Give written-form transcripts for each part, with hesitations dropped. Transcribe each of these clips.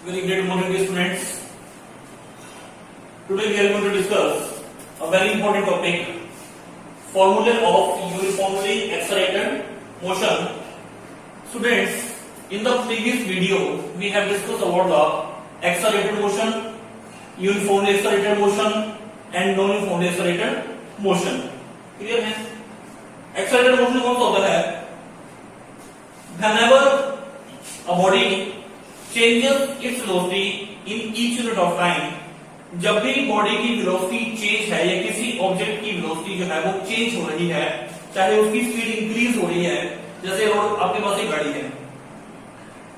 Very great morning, dear students. Today we are going to discuss a very important topic: formula of uniformly accelerated motion. Students, in the previous video we have discussed about the accelerated motion, uniformly accelerated motion, and non-uniformly accelerated motion. Clear है? Accelerated motion कौन सा होता है? Whenever a body changes its velocity in each unit of time, जब भी body की velocity change है या किसी ऑब्जेक्ट की वेलोसिटी जो है वो चेंज हो रही है, चाहे उसकी स्पीड इंक्रीज हो रही है, जैसे रोड आपके पास एक गाड़ी है,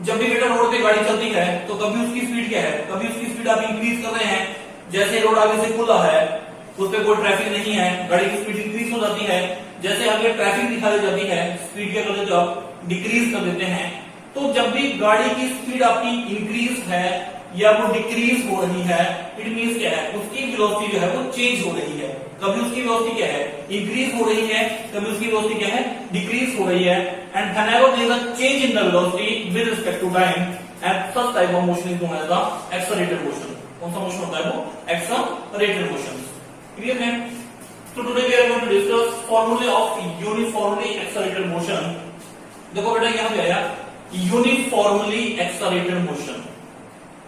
जब भी बेटा रोड पे गाड़ी चलती है तो कभी उसकी स्पीड क्या है, कभी उसकी स्पीड आप इंक्रीज कर रहे हैं, जैसे रोड आगे से खुला है उस पर कोई ट्रैफिक नहीं है, गाड़ी की स्पीड इंक्रीज हो जाती है, जैसे आगे ट्रैफिक दिखाई जाती है स्पीड के बजाय जो आप डिक्रीज कर देते हैं। तो जब भी गाड़ी की स्पीड आपकी इंक्रीज है या वो डिक्रीज हो रही है, इट मींस क्या है, उसकी वेलोसिटी जो है वो चेंज हो रही है। कभी उसकी वेलोसिटी क्या है, इंक्रीज हो रही है, कभी उसकी वेलोसिटी क्या है, डिक्रीज हो रही है। And whenever there is a change in the velocity with respect to time, and such type of motion is known as the accelerated motion. कौन सा मोशन होता है वो? Accelerated motion. क्लियर है? तो today we are going to discuss formulae of uniformly accelerated motion. देखो बेटा यहां पे आया यूनिफॉर्मली एक्सेलरेटेड मोशन।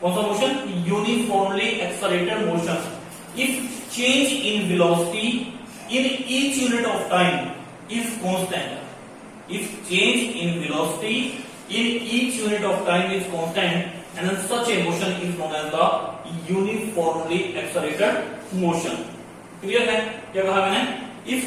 कौन सा motion? Uniformly accelerated motion. If change in velocity in each unit of time is constant, if change in velocity in each unit of time is constant, and then such a motion is known as the uniformly accelerated motion. Clear है? क्या कहा मैंने? If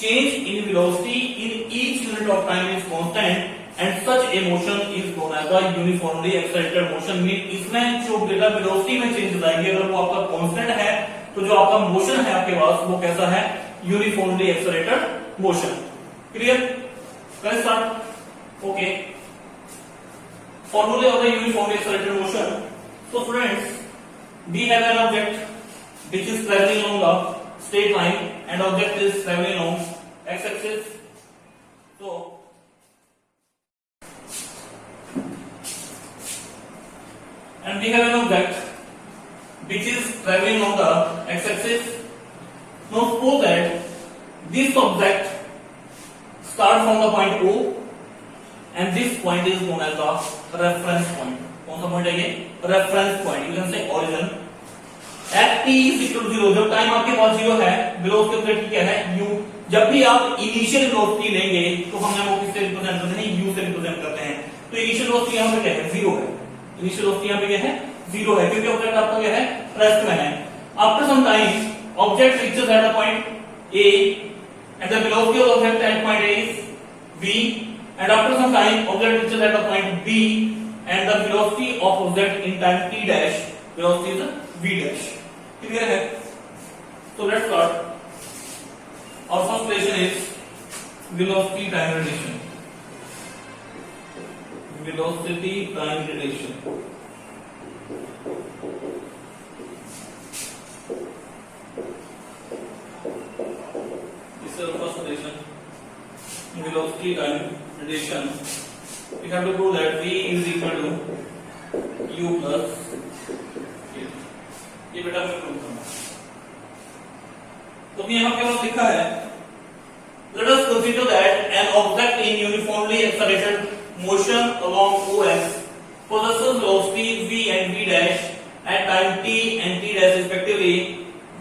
change in velocity in each unit of time is constant, and such a motion is known as the uniformly accelerated motion. Mean इसमें जो data velocity में changes आएंगे, अगर वो आपका कांस्टेंट है तो जो आपका मोशन है आपके पास वो कैसा है? Uniformly accelerated motion. Clear? Let's start. Okay. Formula of the uniformly accelerated motion. So friends, we have an object which is traveling along the straight line, and object is traveling along x-axis. So and we have an object which is traveling along the x-axis. Now suppose that this object start from the point O, and this point is known as the reference point. कौन सा point है ये? Reference point. You can say origin. At t is equal to 0, जब टाइम आपके पास 0 है, velocity क्या है? u। जब भी आप इनिशियल वेलोसिटी लेंगे तो हम वो किससे रिप्रेजेंट करते हैं? u से रिप्रेजेंट करते हैं। तो इनिशियल वेलोसिटी यहां पे क्या है? 0 है। इनिशियल वेलोसिटी यहां पे क्या है? 0 है, क्योंकि ऑब्जेक्ट आपका क्या है? रेस्ट में है। After some time object reaches at the point a, and the velocity of the object at point A is v, and after some time object reaches at the point B, and the velocity of object in time t dash, velocity is v dash. Clear है? So let's start. Our first question is velocity time relation. Velocity time relation. First relation, velocity time relation. We have to prove that v is equal to u plus k. ये बेटा मैं prove करूंगा। तो यहाँ पे हमने लिखा है, let us consider that an object in uniformly accelerated motion along OX possesses velocity v and v dash at time t and t dash respectively.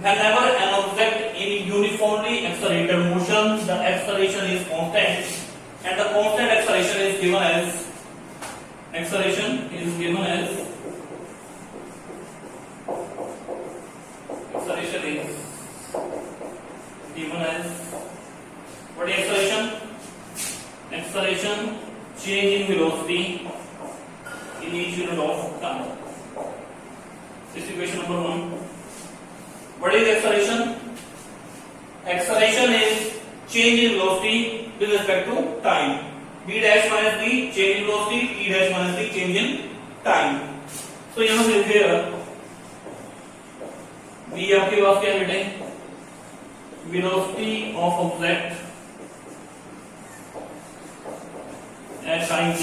Whenever an object in uniformly accelerated motion, the acceleration is constant, and the constant acceleration is given as what is acceleration? Acceleration change in velocity in each unit of time. This is equation number 1. What is acceleration? Acceleration is change in velocity with respect to time. v dash minus v change in velocity, t dash minus t change in time. So यहाँ से here v आपके पास क्या बेटे? Velocity of object at time t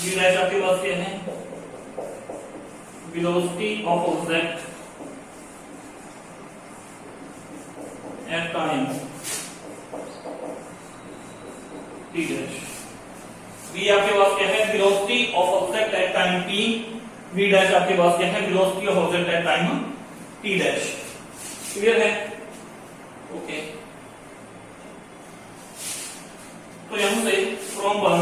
v dash आपके पास क्या है, velocity of object at time t dash. v आपके पास क्या है, velocity of object at time t, v dash आपके पास क्या है, velocity of object at time t dash. Clear है? ओके। तो यहां से फ्रॉम वन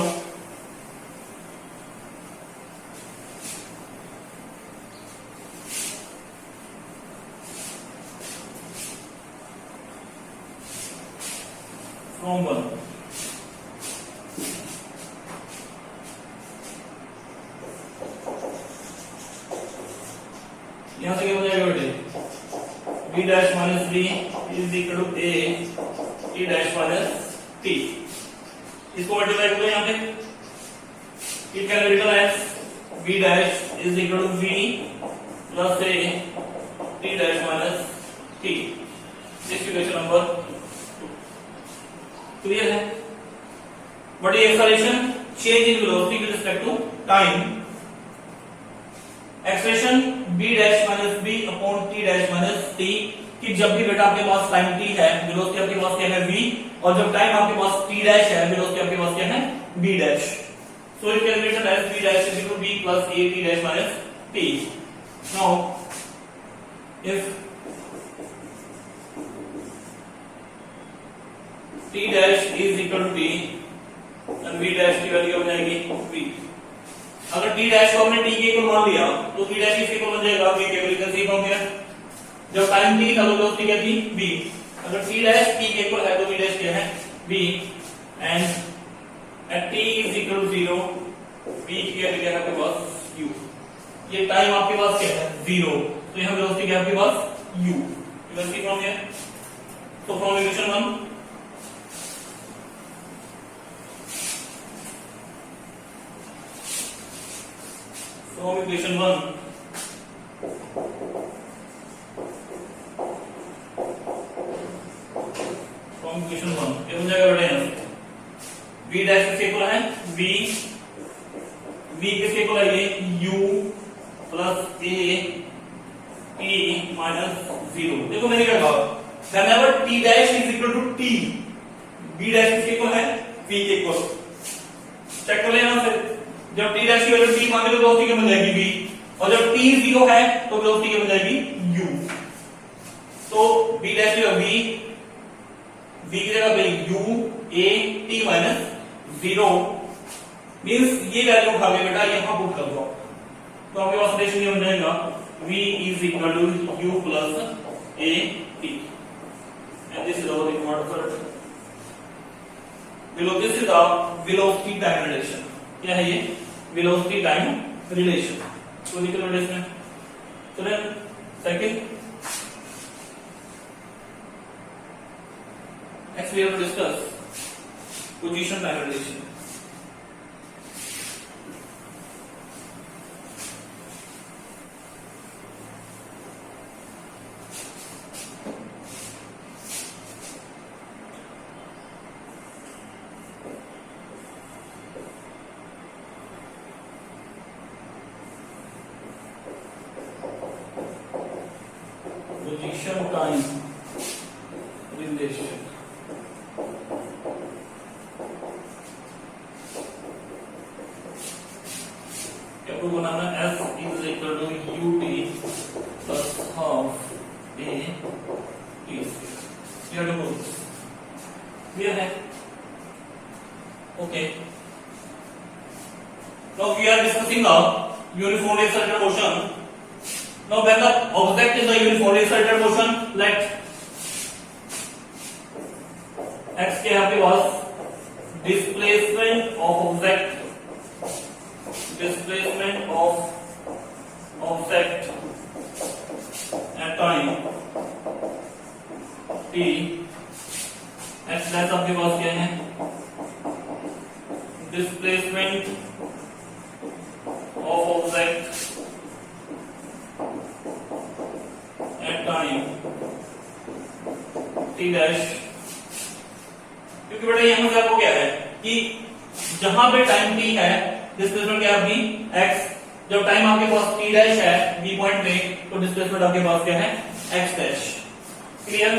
यहां से क्या हो जाएगा बेटे, v dash minus v is equal to a t dash minus t। इसको मल्टीप्लाई करो यहां पे, it can be written as v dash is equal to v plus a t dash minus t। This equation number 2। Clear है? What is acceleration? Change in velocity with respect to time. Expression b dash minus b upon t dash minus t, कि जब भी बेटा आपके पास time t है, velocity आपके पास क्या है v, और जब टाइम आपके पास t डैश है, वेलोसिटी आपके पास क्या है b dash. So it can be written as b dash is equal to b plus a t dash minus t। Now if t dash is equal to t and v dash की value हो जाएगी v। अगर t dash को हमने t के equal मान लिया तो v डैश किसके इक्वल बन जाएगा, v के इक्वल। कैसे फॉर्म है, जब टाइम t था तो वेलोसिटी क्या थी v, अगर t डैश t के इक्वल है तो v डैश क्या है v, and at t is equal to 0 v की वैल्यू क्या है आपके पास u। ये टाइम आपके पास क्या है 0, तो यहां वेलोसिटी क्या है आपके पास u। वेलोसिटी फॉर्म है, तो फ्रॉम इक्वेशन 1 from equation 1 ये हो जाएगा बेटा यहां से v डैश किसके इक्वल है v किसके इक्वल है ये u plus a t minus 0। देखो मैंने क्या कहा, whenever t dash is equal to t, v dash किसके इक्वल है v के इक्वल। चेक कर लेना फिर, जब t डैश की वैल्यू t मांगे तो वेलोसिटी क्या बन जाएगी v, और जब t 0 है तो वेलोसिटी क्या बन जाएगी u। तो v डैश की v की जगह पे u a t minus 0 means ये वैल्यू उठा के बेटा यहां पुट कर दो, तो आपके पास रिलेशन ये बन जाएगा v is equal to u plus a t, and this is our required for this is the velocity time relation. क्या है ये, वेलोसिटी टाइम रिलेशन। तो निकल बेटा इसमें। तो then second next we have to discuss position time relation. Position time relation क्या बनाना, S is equal to ut plus half a t square. Clear है? Okay, now we are discussing the uniformly accelerated motion. Now when the object is a uniformly accelerated motion, let x के आपके पास displacement of object at time t, x dash आपके पास क्या है, displacement of object at time t dash. क्योंकि बेटा यहां से आपको क्या है कि जहां पे टाइम t है डिस्प्लेसमेंट क्या है बी एक्स। जब टाइम आपके पास टी डैश है बी पॉइंट में, तो डिस्प्लेसमेंट आपके पास क्या है एक्स डैश। क्लियर?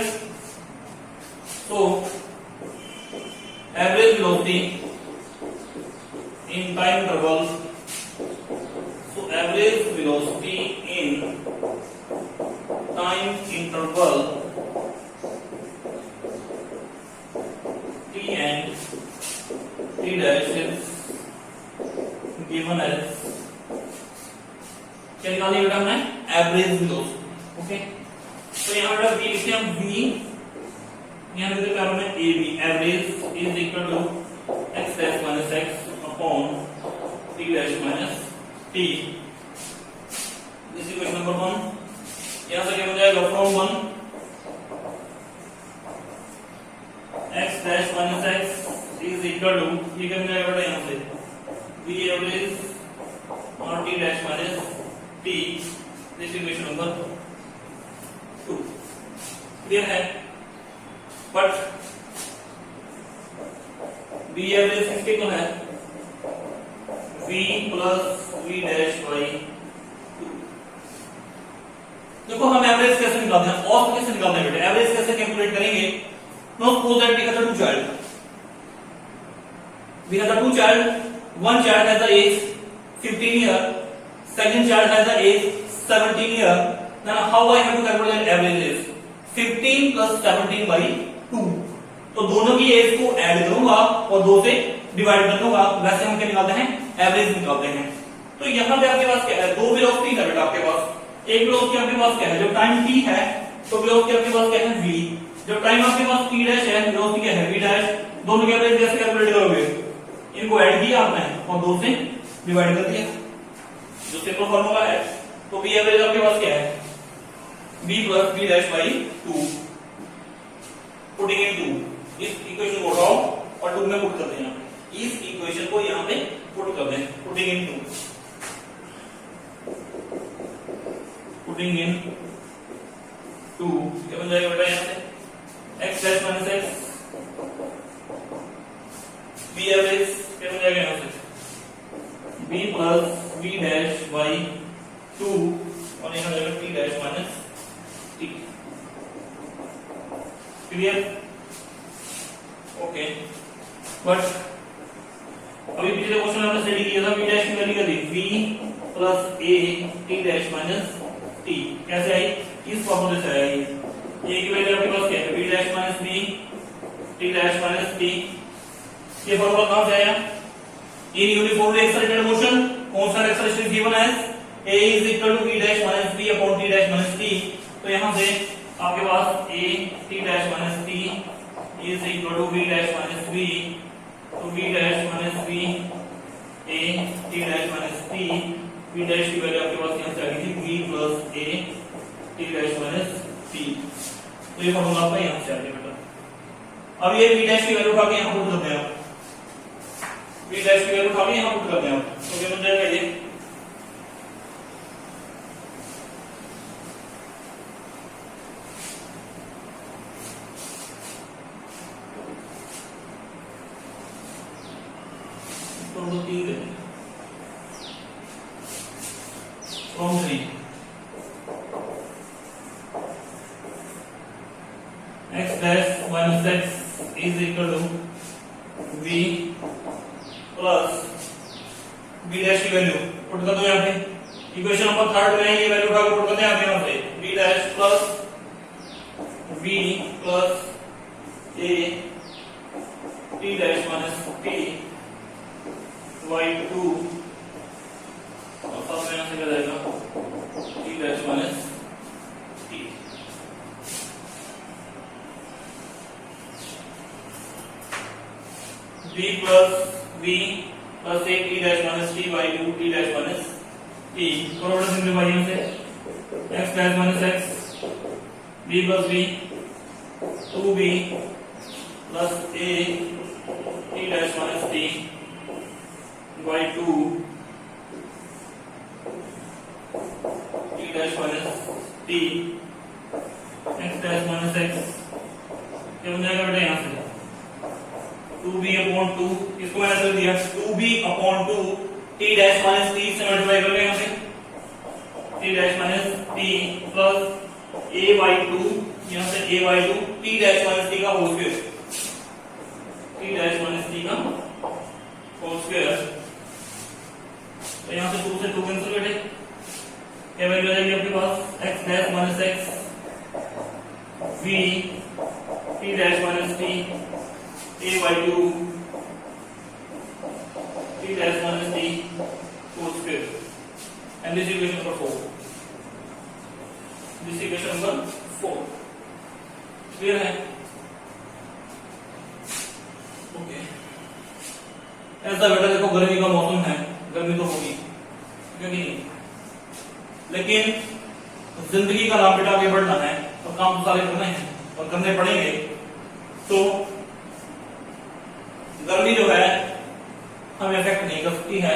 तो average velocity in time interval, so average velocity in time interval t and t dash is given as, क्या निकालनी बेटा हमने एवरेज वेलोसिटी। ओके, तो यहाँ बेटा v लिखते हैं v, यहाँ लिखते हैं में a b, average is equal to x dash minus x upon t dash minus t। This is question number 1। यहां से क्या हो जाएगा from 1 x dash minus x is equal to, ये क्या हो जाएगा बेटा यहां से v एवरेज और t dash minus t। This is question number 2। Clear है? बट v एवरेज किसके को है v plus v dash by 2। देखो हम एवरेज कैसे निकालते हैं, औसत कैसे निकालते हैं बेटे, एवरेज कैसे कैलकुलेट करेंगे। No suppose that we have two child, we have two child, one child has the age 15 year, second child has the age 17 year, then how I have to calculate average age 15 plus 17 by 2। तो दोनों की as को add करूंगा और 2 से divide कर दूंगा, वैसे हम क्या निकालते हैं एवरेज निकालते हैं। तो यहाँ पे आपके पास क्या है, दो वेलोसिटी है बेटा आपके पास। एक वेलोसिटी आपके पास क्या है, जब टाइम t है तो वेलोसिटी आपके पास क्या है v, जब टाइम आपके पास t डैश है वेलोसिटी क्या है v डैश। दोनों के एवरेज कैसे कैलकुलेट करोगे, इनको ऐड किया आपने और 2 से डिवाइड कर दिया, जो सिंपल फॉर्मूला है। तो v एवरेज आपके पास क्या है v plus v dash by 2। Putting in 2, इस इक्वेशन को उठाओ और 2 में पुट कर देना, इस इक्वेशन को यहां पे पुट कर दें, पुटिंग इन 2, पुटिंग इन 2 क्या बन जाएगा बेटा यहां से x dash minus x, v average क्या बन जाएगा यहां से v plus v dash by 2 और यहां जाएगा t dash minus t। Clear? Okay, but अभी पिछले क्वेश्चन में हमने स्टडी किया था v डैश की वैल्यू क्या थी v plus a t dash minus t। कैसे आई, इस फॉर्मूले से आई। a की वैल्यू आपके पास क्या है v dash minus b t dash minus t। ये फॉर्मूला कहां से आया, in uniformly accelerated motion constant acceleration given as a is equal to v dash minus b upon t dash minus t। तो यहां से आपके पास a t dash minus t is equal to v dash minus b, तो v dash minus b a t dash minus t, v dash की value आपके पास यहां से आ गई थी v plus a t dash minus t। तो ये formula आपका यहां से आ गया बेटा। अब ये v डैश की वैल्यू उठा के यहां पुट करते हैं, v डैश की वैल्यू उठा के यहां पुट करते हैं। तो क्या बन जाएगा ये from 3 x dash minus x is equal to v plus v dash की वैल्यू पुट कर दो यहाँ पे, इक्वेशन नंबर 3 में ये वैल्यू उठा के पुट करते हैं आप यहाँ पे v dash plus v plus a t dash minus t by 2 और सब में यहाँ से क्या जाएगा t dash minus t। v plus v plus a t dash minus t by 2 t dash minus t। Crore simplify यहाँ से x dash minus x v plus v 2v plus a t dash minus t by 2 t dash minus t x dash minus x क्या बन जाएगा बेटा यहाँ से 2b upon 2, इसको मैंने ऐसे दिया 2b upon 2 t dash minus t से मल्टीप्लाई कर लेंगे यहाँ से t dash minus t plus a by two, यहाँ से a by two t dash minus t का whole square, t dash minus t का होल स्क्वायर। तो यहाँ से 2 से 2 कैंसिल बेटे, क्या वैल्यू आ जाएगी आपके पास x dash minus x v t dash minus t a by two t dash minus t whole square and this equation number 4, this equation number 4 clear है? ओके ऐसा बेटा देखो गर्मी का मौसम है, गर्मी तो होगी क्योंकि लेकिन जिंदगी का नाम बेटा आगे बढ़ना है और काम तो सारे करने हैं और करने पड़ेंगे। तो गर्मी जो है हमें इफेक्ट नहीं कर सकती है,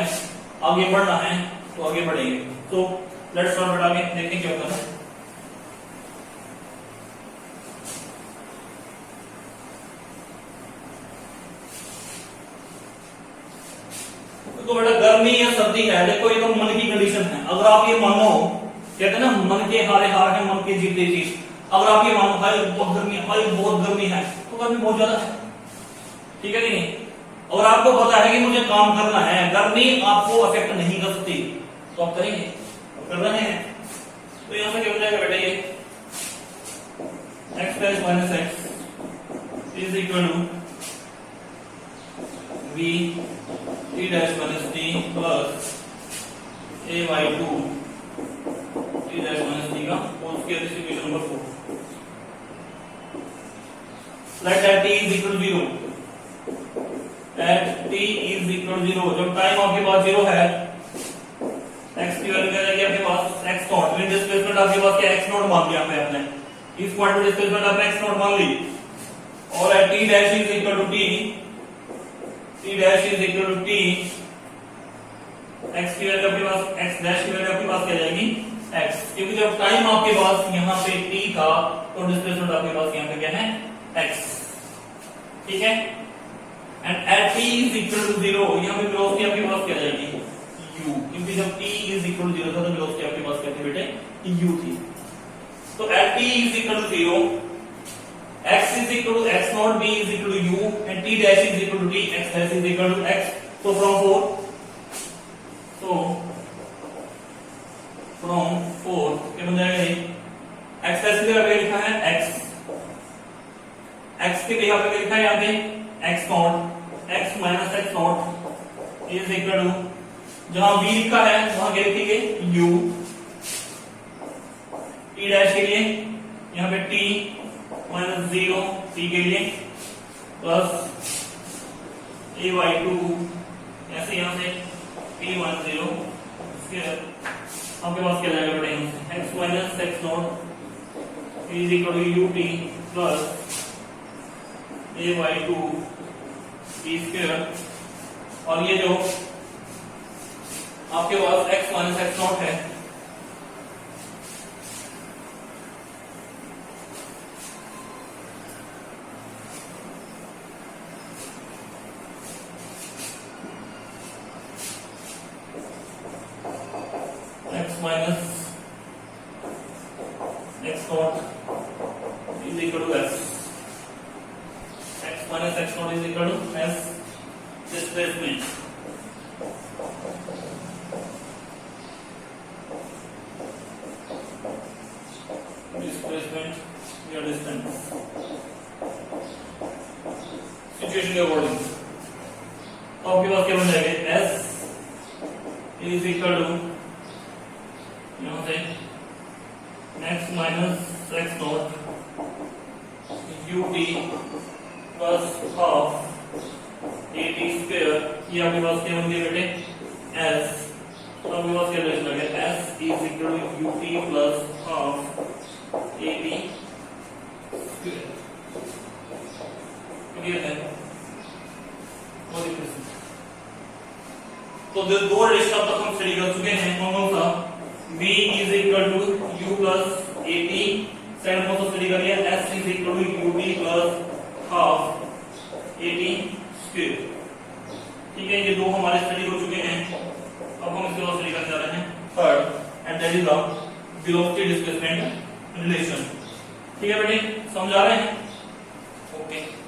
आगे बढ़ना है तो आगे बढ़ेंगे। तो लेट्स स्टार्ट बेटा, आगे देखें क्या होता है। तो बेटा गर्मी या सर्दी है, देखो ये तो मन की कंडीशन है। अगर आप ये मानो, कहते हैं ना मन के हारे हार है मन के जीते जीत, अगर आप ये मानो भाई बहुत गर्मी है, भाई बहुत गर्मी है, तो गर्मी बहुत ज्यादा है, ठीक है कि नहीं? और आपको पता है कि मुझे काम करना है, गर्मी आपको अफेक्ट नहीं कर सकती, तो आप करेंगे, कर रहे हैं। तो यहां से क्या हो जाएगा बेटा, ये x dash minus x is equal to v t dash minus t plus a by two t dash minus t का whole square, this equation number 4। Let that t is equal to 0, at t is equal to 0, जब टाइम आपके पास 0 है, x की value क्या जाएगी आपके पास x नॉट, मीन डिस्प्लेसमेंट आपके पास क्या x नॉट मान लिया आपने, इस पॉइंट पे डिस्प्लेसमेंट आपने x नॉट मान ली, और at t dash is equal to t dash is equal to t, x की वैल्यू आपके पास, x डैश की वैल्यू आपके पास क्या जाएगी x, क्योंकि जब टाइम आपके पास यहाँ पे t था तो डिस्प्लेसमेंट आपके पास यहाँ पे क्या है x, ठीक है। And at t is equal to 0, यहाँ पे वेलोसिटी आपके पास क्या जाएगी u, क्योंकि जब t इज इक्वल टू 0 था तो वेलोसिटी आपके पास क्या थी बेटे u थी। तो at t is equal to 0, x is equal to x naught, b is equal to u, and t dash is equal to t, x dash is equal to x. So from 4 क्या बन जाएगा ये, x dash के लिए आपने लिखा है x, x के लिए आपने लिखा है यहाँ पे x naught, x minus x naught is equal to, जहां b लिखा है वहां क्या लिखेंगे u, t dash के लिए यहाँ पे t माइनस 0 t के लिए प्लस a बाई टू, ऐसे यहाँ से t माइनस 0, आपके पास क्या जाएगा बेटा यहाँ से x minus x naught is equal to u t plus a by two t square, और ये जो आपके पास x माइनस एक्स नॉट है minus x naught is equal to s, x minus x naught is equal to s displacement, या distance situation के according. तो आपके पास क्या बन जाएगा, s is equal to यहाँ से x minus x not you t plus half a t square, ये आपके पास क्या बन गया बेटे s, तो आपके पास क्या रिलेशन आ गया s is equal to u t plus half a t square, clear है? तो जो दो रिलेशन अब तक हम स्टडी कर चुके हैं, कौन सा v is equal to u plus at, second कौन सा स्टडी कर लिया, s is equal to ut plus half at square, ठीक है। ये दो हमारे स्टडी हो चुके हैं। recognize the velocity displacement relation। ठीक है बेटे, समझ आ रहे हैं? ओके।